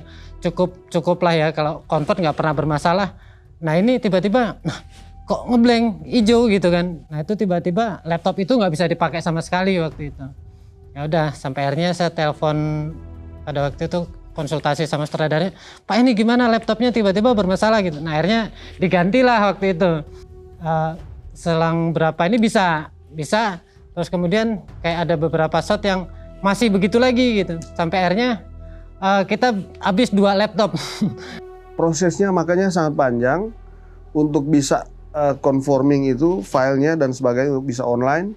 cukup lah ya, kalau convert nggak pernah bermasalah. Nah ini tiba-tiba kok ngeblank hijau gitu kan. Nah itu tiba-tiba laptop itu nggak bisa dipakai sama sekali waktu itu. Ya udah sampai akhirnya saya telepon pada waktu itu konsultasi sama sutradaranya, Pak ini gimana laptopnya tiba-tiba bermasalah gitu. Nah akhirnya digantilah waktu itu. Selang berapa ini bisa. Terus kemudian kayak ada beberapa shot yang masih begitu lagi gitu. Sampai akhirnya kita habis 2 laptop. Prosesnya makanya sangat panjang untuk bisa conforming itu filenya dan sebagainya untuk bisa online.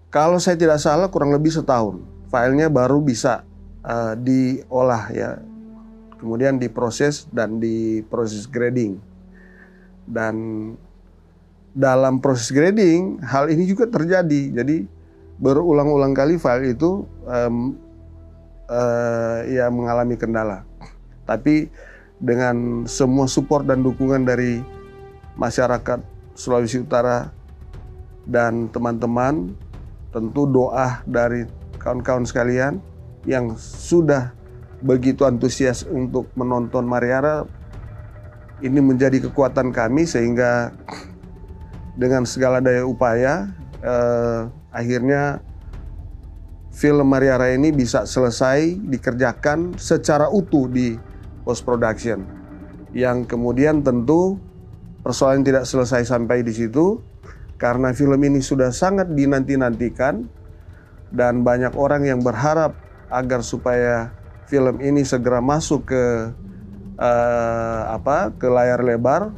Kalau saya tidak salah kurang lebih setahun filenya baru bisa diolah ya, kemudian diproses dan diproses grading. Dan dalam proses grading hal ini juga terjadi. Jadi berulang-ulang kali file itu ya mengalami kendala. Tapi dengan semua support dan dukungan dari masyarakat Sulawesi Utara dan teman-teman, tentu doa dari kawan-kawan sekalian yang sudah begitu antusias untuk menonton Mariara, ini menjadi kekuatan kami sehingga dengan segala daya upaya akhirnya film Mariara ini bisa selesai dikerjakan secara utuh di post production. Yang kemudian tentu persoalan tidak selesai sampai di situ karena film ini sudah sangat dinanti-nantikan dan banyak orang yang berharap agar supaya film ini segera masuk ke layar lebar.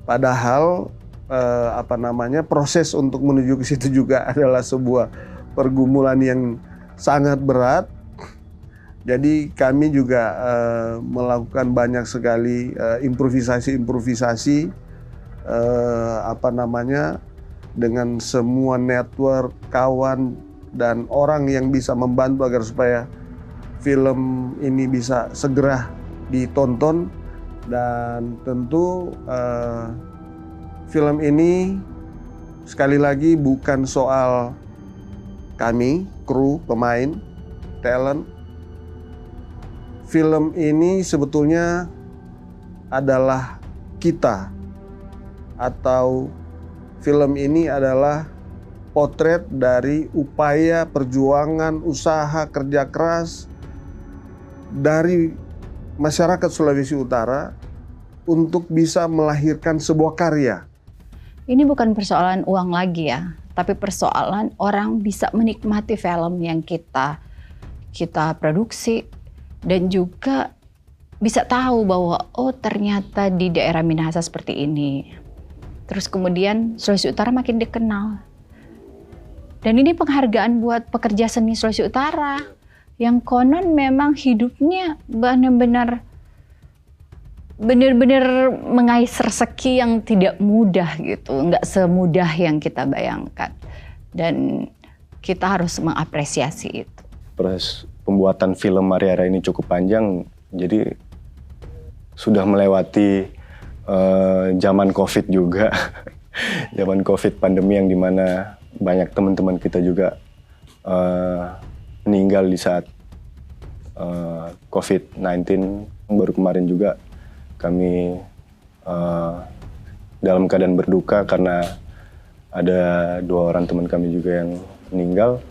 Padahal proses untuk menuju ke situ juga adalah sebuah pergumulan yang sangat berat. Jadi kami juga melakukan banyak sekali improvisasi dengan semua network kawan dan orang yang bisa membantu agar supaya film ini bisa segera ditonton. Dan tentu film ini sekali lagi bukan soal kami, kru, pemain, talent. Film ini sebetulnya adalah kita, atau film ini adalah potret dari upaya perjuangan, usaha, kerja keras dari masyarakat Sulawesi Utara untuk bisa melahirkan sebuah karya. Ini bukan persoalan uang lagi ya, tapi persoalan orang bisa menikmati film yang kita produksi dan juga bisa tahu bahwa oh ternyata di daerah Minahasa seperti ini. Terus kemudian Sulawesi Utara makin dikenal. Dan ini penghargaan buat pekerja seni Sulawesi Utara yang konon memang hidupnya benar-benar mengais rezeki yang tidak mudah gitu, nggak semudah yang kita bayangkan. Dan kita harus mengapresiasi itu. Proses pembuatan film Mariara ini cukup panjang, jadi sudah melewati zaman COVID juga, zaman COVID pandemi yang dimana banyak teman-teman kita juga meninggal di saat COVID-19. Baru kemarin juga kami dalam keadaan berduka karena ada 2 orang teman kami juga yang meninggal.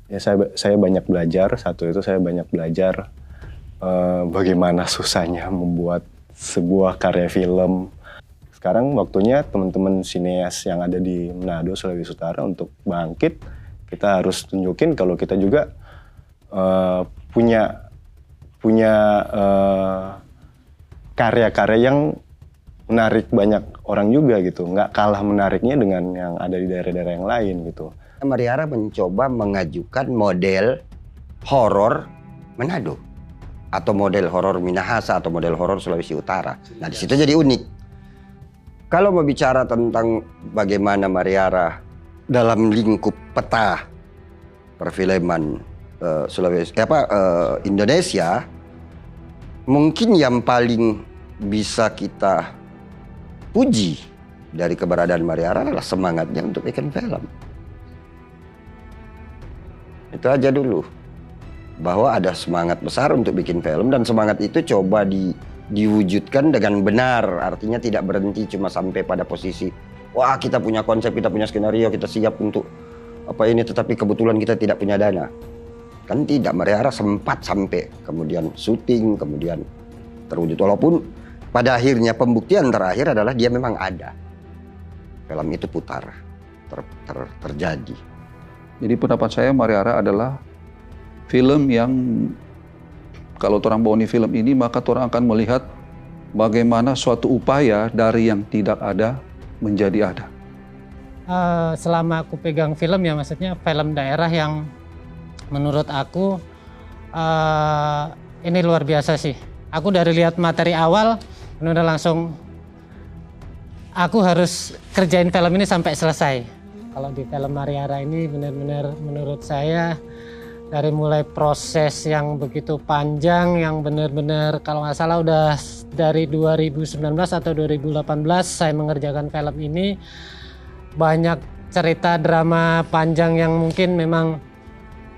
Ya saya banyak belajar, satu itu saya banyak belajar bagaimana susahnya membuat sebuah karya film. Sekarang waktunya teman-teman sineas yang ada di Manado, Sulawesi Utara untuk bangkit. Kita harus tunjukin kalau kita juga punya karya-karya yang menarik banyak orang juga gitu. Nggak kalah menariknya dengan yang ada di daerah-daerah yang lain gitu. Mariara mencoba mengajukan model horor Manado atau model horor Minahasa atau model horor Sulawesi Utara. Nah di situ jadi unik. Kalau mau bicara tentang bagaimana Mariara dalam lingkup peta perfilman Indonesia, mungkin yang paling bisa kita puji dari keberadaan Mariara adalah semangatnya untuk bikin film. Itu aja dulu. Bahwa ada semangat besar untuk bikin film dan semangat itu coba diwujudkan dengan benar. Artinya tidak berhenti cuma sampai pada posisi wah kita punya konsep, kita punya skenario, kita siap untuk apa ini, tetapi kebetulan kita tidak punya dana. Kan tidak, Mariara sempat sampai kemudian syuting, kemudian terwujud. Walaupun pada akhirnya pembuktian terakhir adalah dia memang ada. Film itu putar, terjadi. Jadi pendapat saya Mariara adalah film yang kalau orang bawahi film ini maka orang akan melihat bagaimana suatu upaya dari yang tidak ada menjadi ada. Selama aku pegang film ya, maksudnya film daerah yang menurut aku ini luar biasa sih. Aku dari lihat materi awal udah langsung aku harus kerjain film ini sampai selesai. Kalau di film Mariara ini benar-benar menurut saya dari mulai proses yang begitu panjang yang benar-benar kalau nggak salah udah dari 2019 atau 2018 saya mengerjakan film ini, banyak cerita drama panjang yang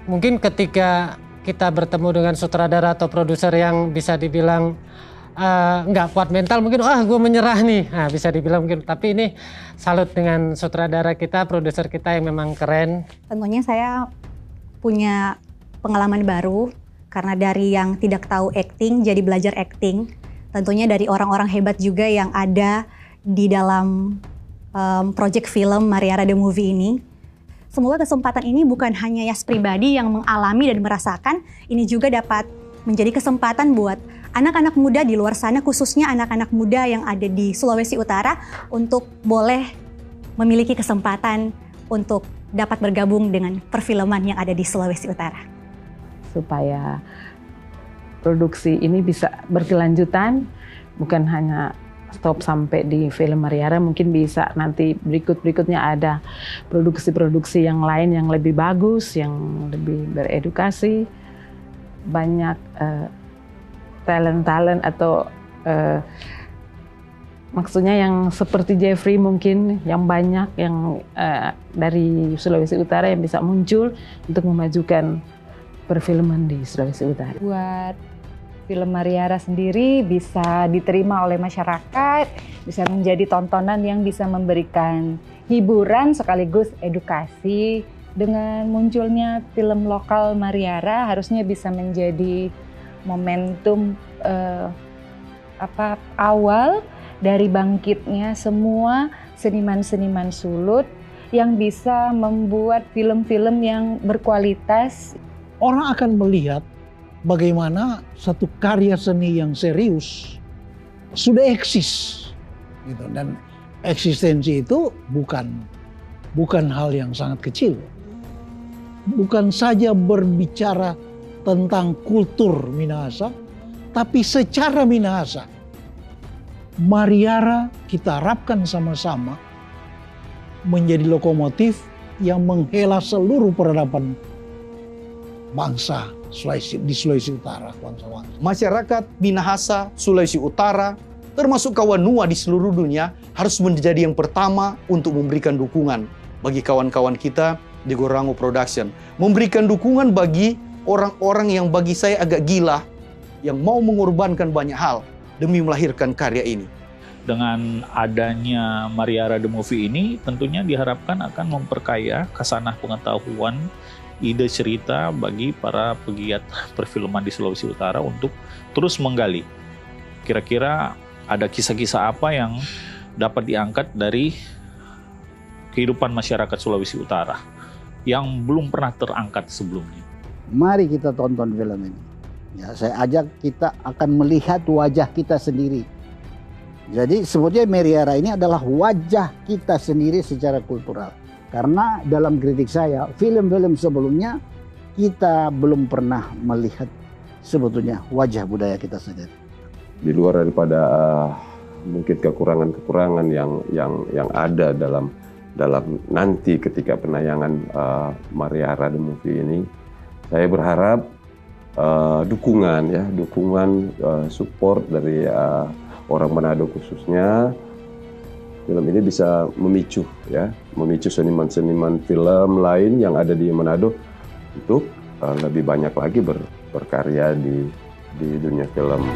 mungkin ketika kita bertemu dengan sutradara atau produser yang bisa dibilang nggak kuat mental, mungkin gue menyerah nih, nah, bisa dibilang mungkin. Tapi ini salut dengan sutradara kita, produser kita yang memang keren. Tentunya saya punya pengalaman baru karena dari yang tidak tahu acting jadi belajar acting. Tentunya dari orang-orang hebat juga yang ada di dalam project film Mariara The Movie ini. Semoga kesempatan ini bukan hanya Yas pribadi yang mengalami dan merasakan, ini juga dapat menjadi kesempatan buat anak-anak muda di luar sana, khususnya anak-anak muda yang ada di Sulawesi Utara untuk boleh memiliki kesempatan untuk dapat bergabung dengan perfilman yang ada di Sulawesi Utara. Supaya produksi ini bisa berkelanjutan, bukan hanya stop sampai di film Mariara, mungkin bisa nanti berikutnya ada produksi-produksi yang lain yang lebih bagus, yang lebih beredukasi, banyak talent atau maksudnya yang seperti Jeffrey mungkin yang banyak yang dari Sulawesi Utara yang bisa muncul untuk memajukan perfilman di Sulawesi Utara. Buat film Mariara sendiri bisa diterima oleh masyarakat, bisa menjadi tontonan yang bisa memberikan hiburan sekaligus edukasi. Dengan munculnya film lokal Mariara harusnya bisa menjadi momentum awal dari bangkitnya semua seniman-seniman Sulut yang bisa membuat film-film yang berkualitas. Orang akan melihat bagaimana satu karya seni yang serius sudah eksis, gitu. Dan eksistensi itu bukan hal yang sangat kecil. Bukan saja berbicara tentang kultur Minahasa, tapi secara Minahasa, Mariara kita harapkan sama-sama menjadi lokomotif yang menghela seluruh peradaban bangsa di Sulawesi Utara, bangsa-bangsa. Masyarakat Minahasa, Sulawesi Utara, termasuk kawan Nua di seluruh dunia harus menjadi yang pertama untuk memberikan dukungan bagi kawan-kawan kita di Gorango Production. Memberikan dukungan bagi orang-orang yang bagi saya agak gila, yang mau mengorbankan banyak hal demi melahirkan karya ini. Dengan adanya Mariara The Movie ini tentunya diharapkan akan memperkaya khasanah pengetahuan, ide cerita bagi para pegiat perfilman di Sulawesi Utara untuk terus menggali. Kira-kira ada kisah-kisah apa yang dapat diangkat dari kehidupan masyarakat Sulawesi Utara yang belum pernah terangkat sebelumnya. Mari kita tonton film ini. Ya, saya ajak kita akan melihat wajah kita sendiri. Jadi sebetulnya Mariara ini adalah wajah kita sendiri secara kultural. Karena dalam kritik saya, film-film sebelumnya kita belum pernah melihat sebetulnya wajah budaya kita sendiri. Di luar daripada mungkin kekurangan-kekurangan yang ada dalam nanti ketika penayangan Mariara The Movie ini, saya berharap dukungan support dari orang Manado khususnya. Film ini bisa memicu seniman-seniman film lain yang ada di Manado untuk lebih banyak lagi berkarya di dunia film.